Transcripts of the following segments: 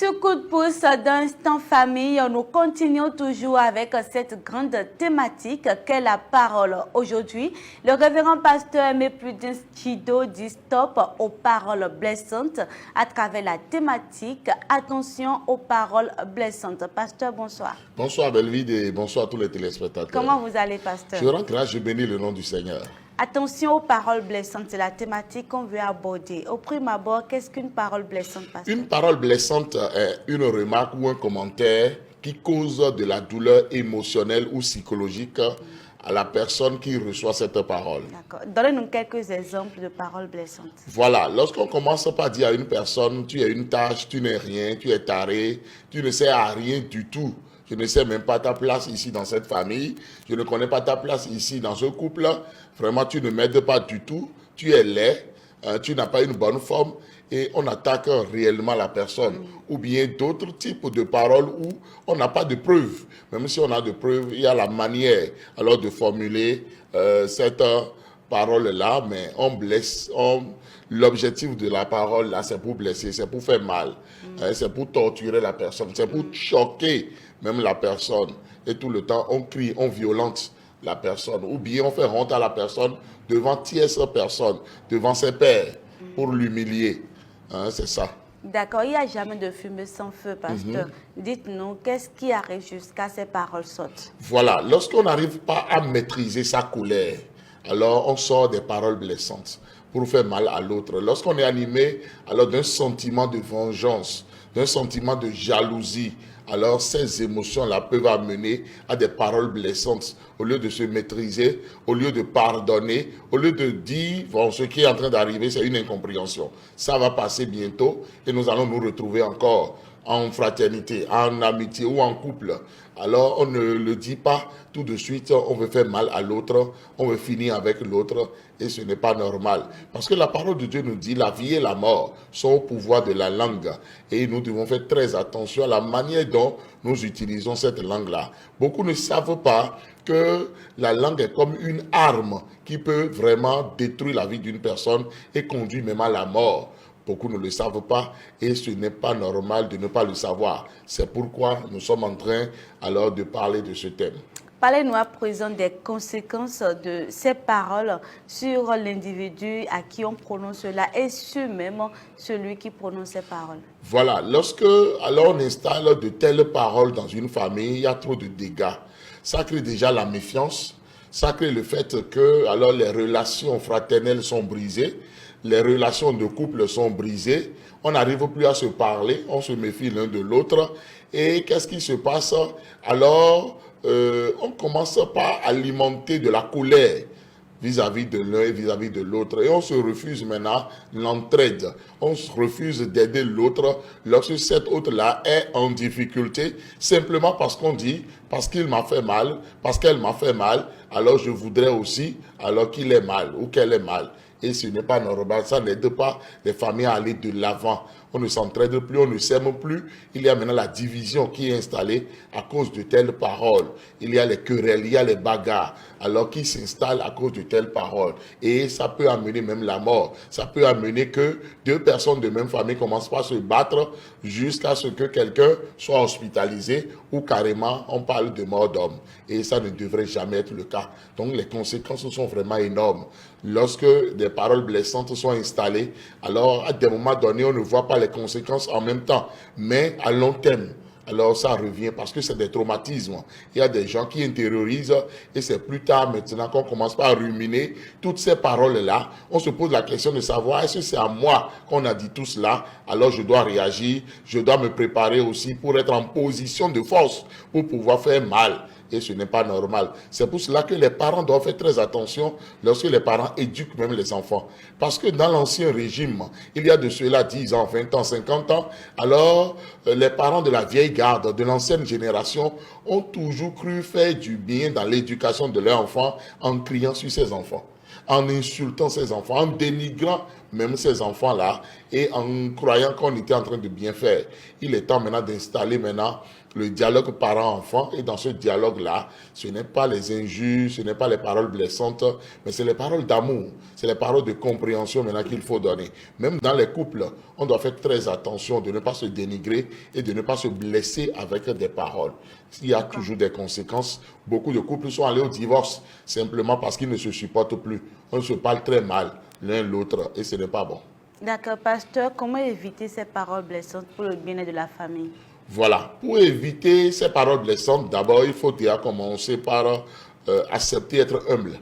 Ce coup de pouce d'Instant Famille, nous continuons toujours avec cette grande thématique qu'est la parole. Aujourd'hui, le révérend pasteur Aimé Prudence Chido dit stop aux paroles blessantes à travers la thématique attention aux paroles blessantes. Pasteur, bonsoir. Bonsoir Belvide et bonsoir à tous les téléspectateurs. Comment vous allez, pasteur? Je rends grâce, je bénis le nom du Seigneur. Attention aux paroles blessantes, c'est la thématique qu'on veut aborder. Au prime abord, qu'est-ce qu'une parole blessante, pasteur? Une parole blessante est une remarque ou un commentaire qui cause de la douleur émotionnelle ou psychologique à la personne qui reçoit cette parole. D'accord. Donnez-nous quelques exemples de paroles blessantes. Voilà, lorsqu'on commence par dire à une personne, tu es une tâche, tu n'es rien, tu es taré, tu ne sers à rien du tout. Je ne sais même pas ta place ici dans cette famille. Je ne connais pas ta place ici dans ce couple. Vraiment, tu ne m'aides pas du tout. Tu es laid. Tu n'as pas une bonne forme. Et on attaque réellement la personne. Ou bien d'autres types de paroles où on n'a pas de preuves. Même si on a de preuves, il y a la manière alors de formuler cette parole-là. Mais on blesse. L'objectif de la parole, là, c'est pour blesser, c'est pour faire mal. C'est pour torturer la personne. C'est pour choquer même la personne. Et tout le temps, on crie, on violente la personne. Ou bien on fait honte à la personne devant tierce personne, devant ses pairs, pour l'humilier. C'est ça. D'accord, il n'y a jamais de fumée sans feu, pasteur. Dites-nous, qu'est-ce qui arrive jusqu'à ces paroles sortent? Voilà, lorsqu'on n'arrive pas à maîtriser sa colère, alors on sort des paroles blessantes pour faire mal à l'autre. Lorsqu'on est animé alors d'un sentiment de vengeance, d'un sentiment de jalousie, alors ces émotions-là peuvent amener à des paroles blessantes. Au lieu de se maîtriser, au lieu de pardonner, au lieu de dire, bon, ce qui est en train d'arriver, c'est une incompréhension. Ça va passer bientôt et nous allons nous retrouver encore en fraternité, en amitié ou en couple. Alors on ne le dit pas tout de suite, on veut faire mal à l'autre, on veut finir avec l'autre et ce n'est pas normal. Parce que la parole de Dieu nous dit la vie et la mort sont au pouvoir de la langue et nous devons faire très attention à la manière dont nous utilisons cette langue-là. Beaucoup ne savent pas que la langue est comme une arme qui peut vraiment détruire la vie d'une personne et conduire même à la mort. Beaucoup ne le savent pas et ce n'est pas normal de ne pas le savoir. C'est pourquoi nous sommes en train alors de parler de ce thème. Parlez-nous à présent des conséquences de ces paroles sur l'individu à qui on prononce cela et sur même celui qui prononce ces paroles. Voilà, lorsque alors on installe de telles paroles dans une famille, il y a trop de dégâts. Ça crée déjà la méfiance, ça crée le fait que alors les relations fraternelles sont brisées. Les relations de couple sont brisées, on n'arrive plus à se parler, on se méfie l'un de l'autre. Et qu'est-ce qui se passe? Alors, on commence par alimenter de la colère vis-à-vis de l'un et vis-à-vis de l'autre. Et on se refuse maintenant l'entraide. On se refuse d'aider l'autre lorsque cet autre-là est en difficulté, simplement parce qu'on dit, parce qu'il m'a fait mal, parce qu'elle m'a fait mal, alors je voudrais aussi, alors qu'il est mal ou qu'elle est mal. Et ce n'est pas normal, ça n'aide pas les familles à aller de l'avant. On ne s'entraide plus, on ne s'aime plus. Il y a maintenant la division qui est installée à cause de telles paroles. Il y a les querelles, il y a les bagarres, alors qui s'installent à cause de telles paroles. Et ça peut amener même la mort. Ça peut amener que deux personnes de même famille commencent pas à se battre jusqu'à ce que quelqu'un soit hospitalisé ou carrément on parle de mort d'homme. Et ça ne devrait jamais être le cas. Donc les conséquences sont vraiment énormes. Lorsque des paroles blessantes sont installées, alors à des moments donnés, on ne voit pas les conséquences en même temps, mais à long terme, alors ça revient parce que c'est des traumatismes. Il y a des gens qui intériorisent et c'est plus tard maintenant qu'on commence par ruminer toutes ces paroles-là. On se pose la question de savoir est-ce que c'est à moi qu'on a dit tout cela, alors je dois réagir, je dois me préparer aussi pour être en position de force pour pouvoir faire mal. Et ce n'est pas normal. C'est pour cela que les parents doivent faire très attention lorsque les parents éduquent même les enfants. Parce que dans l'ancien régime, il y a de cela 10 ans, 20 ans, 50 ans, alors les parents de la vieille garde, de l'ancienne génération, ont toujours cru faire du bien dans l'éducation de leurs enfants en criant sur ses enfants, en insultant ses enfants, en dénigrant même ces enfants-là, et en croyant qu'on était en train de bien faire. Il est temps maintenant d'installer maintenant le dialogue parent-enfant, et dans ce dialogue-là, ce n'est pas les injures, ce n'est pas les paroles blessantes, mais c'est les paroles d'amour, c'est les paroles de compréhension maintenant qu'il faut donner. Même dans les couples, on doit faire très attention de ne pas se dénigrer et de ne pas se blesser avec des paroles. Il y a toujours des conséquences. Beaucoup de couples sont allés au divorce simplement parce qu'ils ne se supportent plus. On se parle très mal l'un l'autre et ce n'est pas bon. D'accord, pasteur, comment éviter ces paroles blessantes pour le bien-être de la famille? Voilà, pour éviter ces paroles blessantes, d'abord il faut déjà commencer par accepter être humble.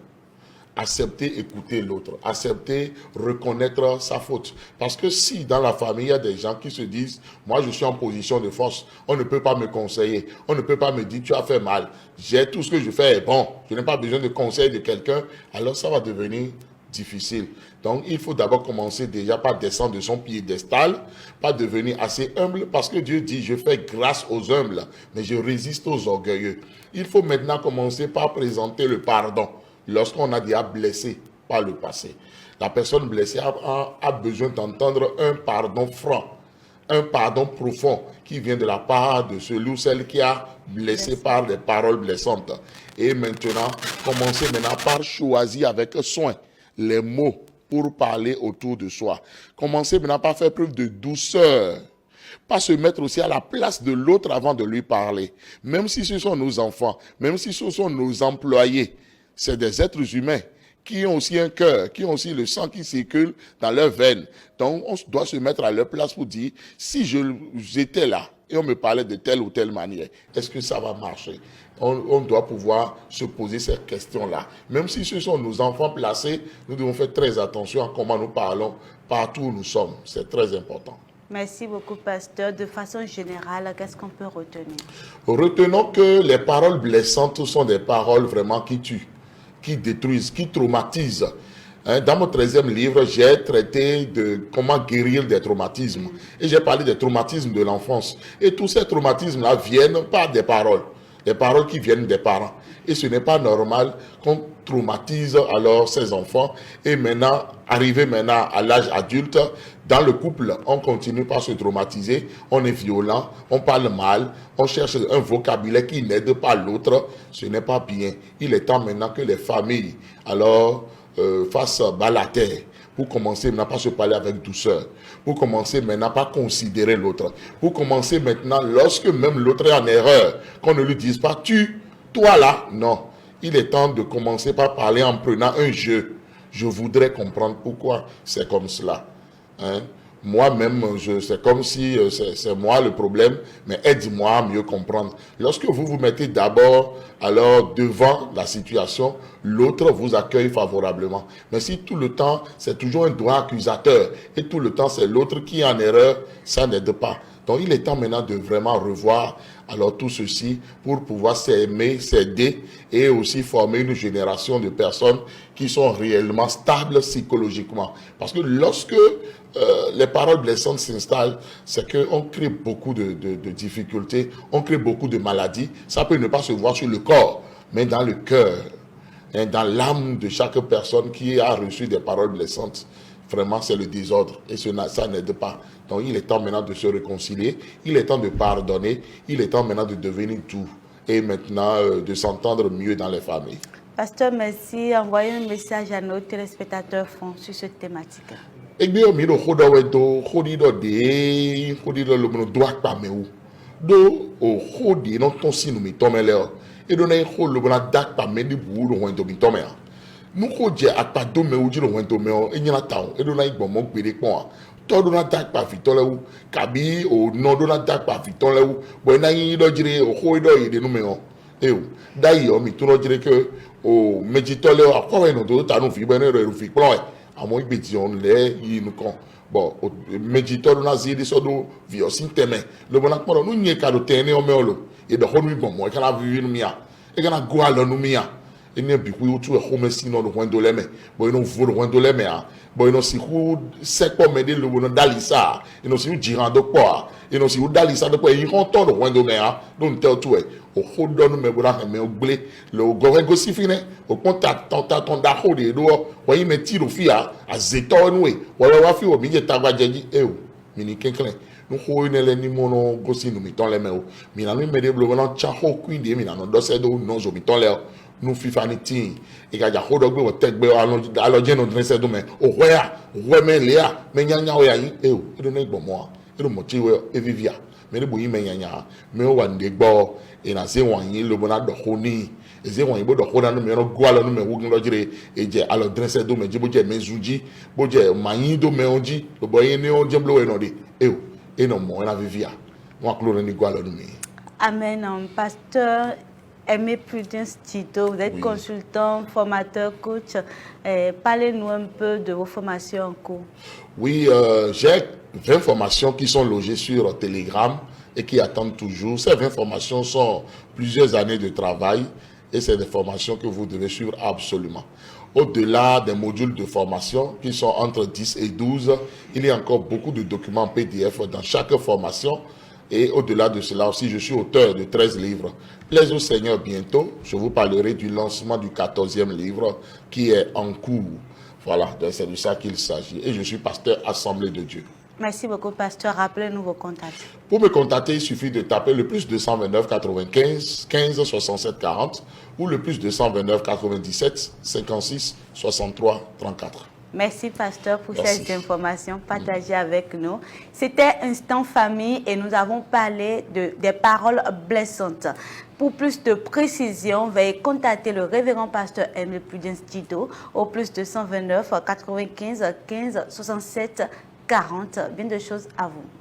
Accepter écouter l'autre, accepter reconnaître sa faute. Parce que si dans la famille, il y a des gens qui se disent, moi je suis en position de force, on ne peut pas me conseiller, on ne peut pas me dire tu as fait mal, j'ai tout ce que je fais est bon, je n'ai pas besoin de conseil de quelqu'un, alors ça va devenir difficile. Donc il faut d'abord commencer déjà par descendre de son piédestal, pas devenir assez humble, parce que Dieu dit, je fais grâce aux humbles, mais je résiste aux orgueilleux. Il faut maintenant commencer par présenter le pardon. Lorsqu'on a déjà blessé par le passé, la personne blessée a besoin d'entendre un pardon franc, un pardon profond qui vient de la part de celui ou celle qui a blessé par des paroles blessantes. Et maintenant, commencez maintenant par choisir avec soin les mots pour parler autour de soi. Commencez maintenant par faire preuve de douceur. Pas se mettre aussi à la place de l'autre avant de lui parler. Même si ce sont nos enfants, même si ce sont nos employés, c'est des êtres humains qui ont aussi un cœur, qui ont aussi le sang qui circule dans leurs veines. Donc, on doit se mettre à leur place pour dire, si j'étais là et on me parlait de telle ou telle manière, est-ce que ça va marcher? On doit pouvoir se poser ces questions-là. Même si ce sont nos enfants placés, nous devons faire très attention à comment nous parlons partout où nous sommes. C'est très important. Merci beaucoup, pasteur. De façon générale, qu'est-ce qu'on peut retenir? Retenons que les paroles blessantes sont des paroles vraiment qui tuent, qui détruisent, qui traumatisent. Dans mon 13e livre, j'ai traité de comment guérir des traumatismes. Et j'ai parlé des traumatismes de l'enfance. Et tous ces traumatismes-là viennent par des paroles qui viennent des parents. Et ce n'est pas normal qu'on traumatise alors ces enfants. Et maintenant, arrivé maintenant à l'âge adulte, dans le couple, on continue par se traumatiser, on est violent, on parle mal, on cherche un vocabulaire qui n'aide pas l'autre. Ce n'est pas bien. Il est temps maintenant que les familles alors fassent bas la terre pour commencer maintenant par se parler avec douceur, pour commencer maintenant par considérer l'autre, pour commencer maintenant, lorsque même l'autre est en erreur, qu'on ne lui dise pas toi là, non. Il est temps de commencer par parler en prenant un jeu. Je voudrais comprendre pourquoi c'est comme cela. Moi-même, c'est comme si c'est moi le problème, mais aide-moi à mieux comprendre. Lorsque vous vous mettez d'abord alors devant la situation, l'autre vous accueille favorablement. Mais si tout le temps, c'est toujours un doigt accusateur et tout le temps, c'est l'autre qui est en erreur, ça n'aide pas. Donc, il est temps maintenant de vraiment revoir alors tout ceci pour pouvoir s'aimer, s'aider et aussi former une génération de personnes qui sont réellement stables psychologiquement. Parce que lorsque les paroles blessantes s'installent, c'est qu'on crée beaucoup de difficultés, on crée beaucoup de maladies. Ça peut ne pas se voir sur le corps, mais dans le cœur, dans l'âme de chaque personne qui a reçu des paroles blessantes. Vraiment, c'est le désordre et ça n'aide pas. Donc, il est temps maintenant de se réconcilier, il est temps de pardonner, il est temps maintenant de devenir doux et maintenant de s'entendre mieux dans les familles. Pasteur, merci. Envoyez un message à nos téléspectateurs sur cette thématique. Et bien, miro khodawedo khodido de khodido lomono doit pas meu. Do o khodi non ton sinu mi tomeleo. Et do na kholo bona dak pa me di buuru wendo mi tomea. Nous croyons à pas de me dire on tombe et n'y a pas et donc il bon gbere pon to do na dak pa fiton le ou kabi o no do na dak pa fiton le ou bo na yin do jire o ko do yede nu me o e o dai o mi to no jire ke o meji to le o ko we no do ta nu fi be ne re fi plan e amo igbe ti on le yi nu kan bon meji to do na zi di so do vi o sin teme le bon akpo nu nye ka do tene o me o lo e do ho nu bon mo e kana vi nu mi a e kana go alo nu mi a Il n'y a plus où tu es comme si non le roi de l'aimer. Bon, il nous faut le roi de l'aimer. Bon, il nous si où c'est pas m'aider le bon d'Alissa. Il nous si où dirant de quoi. Il nous si où d'Alissa de quoi. Il rentre le roi de l'aimer. Donc, tel tout est. Au haut de nous, mais voilà, mais au blé. Le goré gossi fini. Au contact, ton d'accord de l'eau. Voyez, mais tire au fia. À zéton, nous. Voilà, la fille au milieu de ta vadjadi. Eh, mini quinquelin. Nous avons ni mono gossi nous mettons les mains. Mais nous mettons le blanc tchaho cuidi. Mais nous dossier de nous zo mettons les. Nous fifaniti. Et quand il y a hodog be wotek be alors je nous dresse demain. Au roya, mais léa, mais nyanya oya yi. Eh, il donne bon moi. Il le motif et vivia. Mais le bouilli mais nyanya. Mais on va ndegbo. Et na se wanyi le bona do honi. Et se wanyi bo do hona no me no go alors no me wogun lo jire. Et je alors dresse do me je bo je mezuji. Bo je manyi do me onji. Le boy ne on jemblo e no de. Eh. Et non, moi, on a vécu. Moi, Amen. Pasteur Aimé Prudence Tito, vous êtes consultant, formateur, coach. Parlez-nous un peu de vos formations en cours. Oui, j'ai 20 formations qui sont logées sur Telegram et qui attendent toujours. Ces 20 formations sont plusieurs années de travail et c'est des formations que vous devez suivre absolument. Au-delà des modules de formation qui sont entre 10 et 12, il y a encore beaucoup de documents PDF dans chaque formation. Et au-delà de cela aussi, je suis auteur de 13 livres. Plaise au Seigneur bientôt. Je vous parlerai du lancement du 14e livre qui est en cours. Voilà, c'est de ça qu'il s'agit. Et je suis pasteur Assemblée de Dieu. Merci beaucoup, pasteur. Rappelez-nous vos contacts. Pour me contacter, il suffit de taper le plus 229 95 15 67 40 ou le plus 229 97 56 63 34. Merci, pasteur, pour ces informations partagées avec nous. C'était Instant Famille et nous avons parlé des paroles blessantes. Pour plus de précision, veuillez contacter le révérend pasteur Aimé Prudence Tito au plus 229 95 15 67 40. Bien de choses à vous.